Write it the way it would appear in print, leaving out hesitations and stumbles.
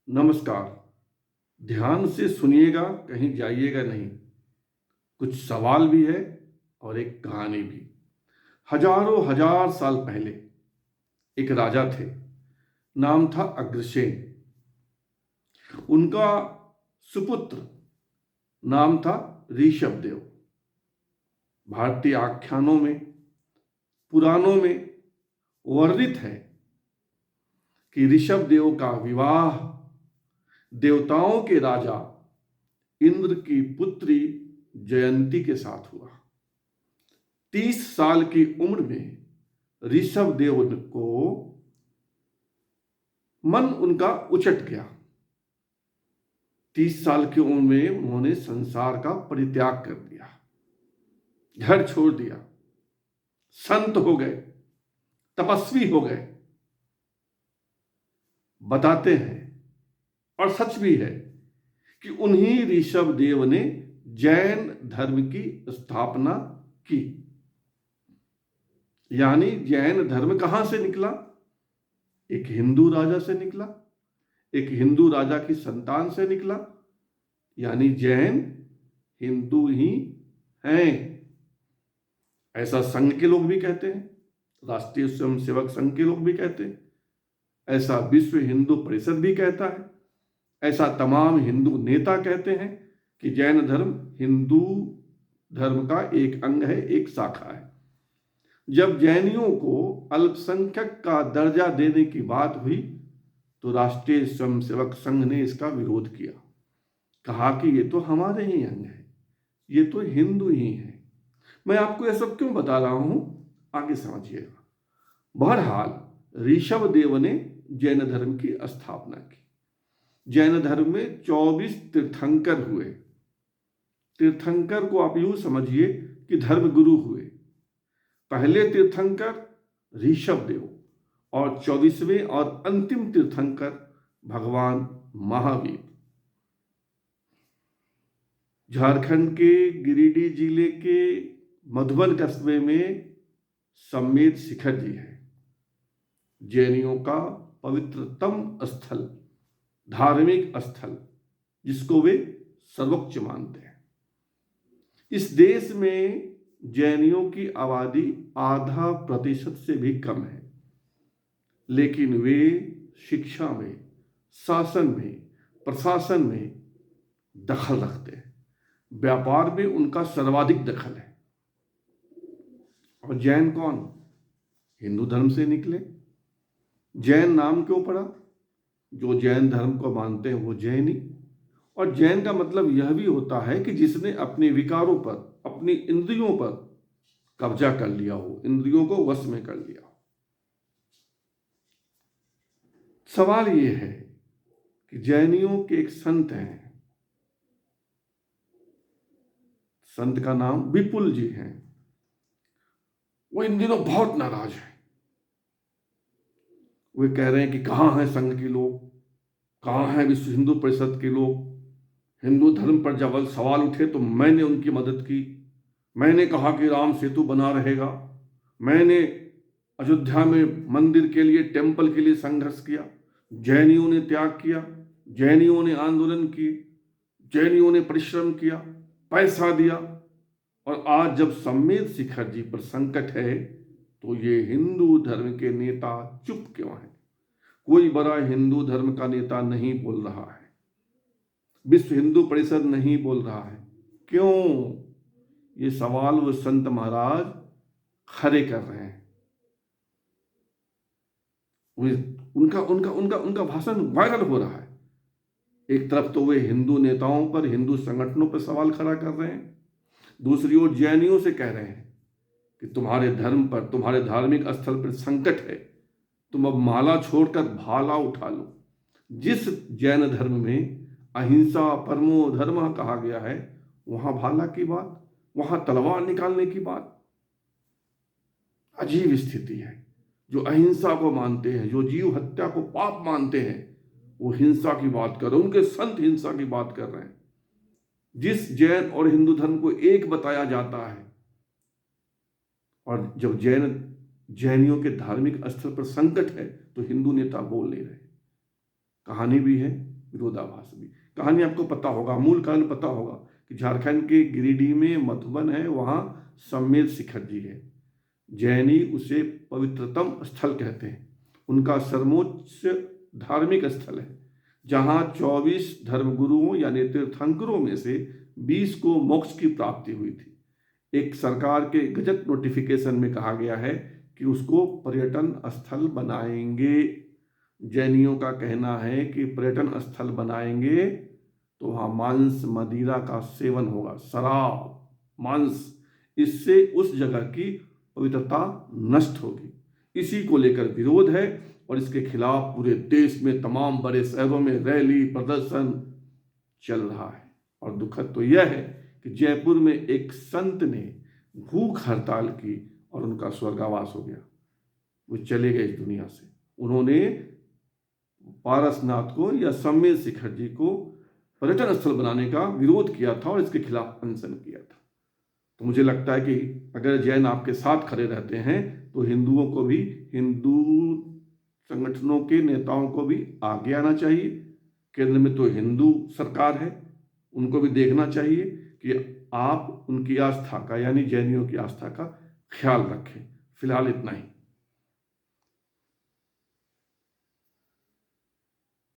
नमस्कार। ध्यान से सुनिएगा, कहीं जाइएगा नहीं। कुछ सवाल भी है और एक कहानी भी। हजारों हजार साल पहले एक राजा थे। नाम था अग्रसेन। उनका सुपुत्र नाम था ऋषभदेव। भारतीय आख्यानों में, पुराणों में वर्णित है कि ऋषभदेव का विवाह देवताओं के राजा इंद्र की पुत्री जयंती के साथ हुआ। 30 साल की उम्र में ऋषभदेव को मन उनका उचट गया। 30 साल की उम्र में उन्होंने संसार का परित्याग कर दिया, घर छोड़ दिया, संत हो गए, तपस्वी हो गए। बताते हैं और सच भी है कि उन्हीं ऋषभदेव ने जैन धर्म की स्थापना की। यानी जैन धर्म कहां से निकला? एक हिंदू राजा से निकला, एक हिंदू राजा की संतान से निकला। यानी जैन हिंदू ही हैं। ऐसा संघ के लोग भी कहते हैं, राष्ट्रीय स्वयंसेवक संघ के लोग भी कहते हैं, ऐसा विश्व हिंदू परिषद भी कहता है, ऐसा तमाम हिंदू नेता कहते हैं कि जैन धर्म हिंदू धर्म का एक अंग है, एक शाखा है। जब जैनियों को अल्पसंख्यक का दर्जा देने की बात हुई तो राष्ट्रीय स्वयंसेवक संघ ने इसका विरोध किया। कहा कि ये तो हमारे ही अंग है, ये तो हिंदू ही है। मैं आपको यह सब क्यों बता रहा हूं, आगे समझिएगा। बहरहाल ऋषभदेव ने जैन धर्म की स्थापना की। जैन धर्म में 24 तीर्थंकर हुए। तीर्थंकर को आप यूं समझिए कि धर्मगुरु हुए। पहले तीर्थंकर ऋषभदेव और 24वें और अंतिम तीर्थंकर भगवान महावीर। झारखंड के गिरिडीह जिले के मधुबन कस्बे में सम्मेद शिखर जी है। जैनियों का पवित्रतम स्थल, धार्मिक स्थल, जिसको वे सर्वोच्च मानते हैं। इस देश में जैनियों की आबादी 0.5% से भी कम है, लेकिन वे शिक्षा में, शासन में, प्रशासन में दखल रखते हैं। व्यापार में उनका सर्वाधिक दखल है। और जैन कौन? हिंदू धर्म से निकले। जैन नाम क्यों पड़ा? जो जैन धर्म को मानते हैं वो जैनी। और जैन का मतलब यह भी होता है कि जिसने अपने विकारों पर, अपनी इंद्रियों पर कब्जा कर लिया हो, इंद्रियों को वश में कर लिया हो। सवाल यह है कि जैनियों के एक संत हैं, संत का नाम विपुल जी हैं। वो इन दिनों बहुत नाराज हैं। वे कह रहे हैं कि कहाँ हैं संघ के लोग, कहाँ हैं विश्व हिंदू परिषद के लोग। हिंदू धर्म पर जब सवाल उठे तो मैंने उनकी मदद की। मैंने कहा कि राम सेतु बना रहेगा। मैंने अयोध्या में मंदिर के लिए, टेम्पल के लिए संघर्ष किया। जैनियों ने त्याग किया, जैनियों ने आंदोलन किए, जैनियों ने परिश्रम किया, पैसा दिया। और आज जब सम्मेद शिखर जी पर संकट है तो ये हिंदू धर्म के नेता चुप क्यों हैं? कोई बड़ा हिंदू धर्म का नेता नहीं बोल रहा है, विश्व हिंदू परिषद नहीं बोल रहा है। क्यों? ये सवाल वो संत महाराज खड़े कर रहे हैं। उनका उनका उनका उनका भाषण वायरल हो रहा है। एक तरफ तो वे हिंदू नेताओं पर, हिंदू संगठनों पर सवाल खड़ा कर रहे हैं, दूसरी ओर जैनियों से कह रहे हैं कि तुम्हारे धर्म पर, तुम्हारे धार्मिक स्थल पर संकट है, तुम अब माला छोड़कर भाला उठा लो। जिस जैन धर्म में अहिंसा परमो धर्म कहा गया है, वहां भाला की बात, वहां तलवार निकालने की बात। अजीब स्थिति है। जो अहिंसा को मानते हैं, जो जीव हत्या को पाप मानते हैं, वो हिंसा की बात कर रहे हैं। उनके संत हिंसा की बात कर रहे हैं। जिस जैन और हिंदू धर्म को एक बताया जाता है, और जब जैनियों के धार्मिक स्थल पर संकट है तो हिंदू नेता बोल नहीं रहे। कहानी भी है, विरोधाभास भी। कहानी आपको पता होगा, मूल कारण पता होगा कि झारखंड के गिरिडीह में मधुबन है, वहाँ सम्मेद शिखर जी है। जैनी उसे पवित्रतम स्थल कहते हैं, उनका सर्वोच्च धार्मिक स्थल है, जहाँ 24 धर्मगुरुओं यानी तीर्थंकरों में से 20 को मोक्ष की प्राप्ति हुई थी। एक सरकार के गजट नोटिफिकेशन में कहा गया है कि उसको पर्यटन स्थल बनाएंगे। जैनियों का कहना है कि पर्यटन स्थल बनाएंगे तो वहाँ मांस मदिरा का सेवन होगा, शराब, मांस, इससे उस जगह की पवित्रता नष्ट होगी। इसी को लेकर विरोध है और इसके खिलाफ पूरे देश में तमाम बड़े शहरों में रैली प्रदर्शन चल रहा है। और दुखद तो यह है कि जयपुर में एक संत ने भूख हड़ताल की और उनका स्वर्गवास हो गया, वो चले गए इस दुनिया से। उन्होंने पारसनाथ को या सम्मेद शिखर जी को पर्यटन स्थल बनाने का विरोध किया था और इसके खिलाफ अनशन किया था। तो मुझे लगता है कि अगर जैन आपके साथ खड़े रहते हैं तो हिंदुओं को भी, हिंदू संगठनों के नेताओं को भी आगे आना चाहिए। केंद्र में तो हिंदू सरकार है, उनको भी देखना चाहिए कि आप उनकी आस्था का यानी जैनियों की आस्था का ख्याल रखें। फिलहाल इतना ही।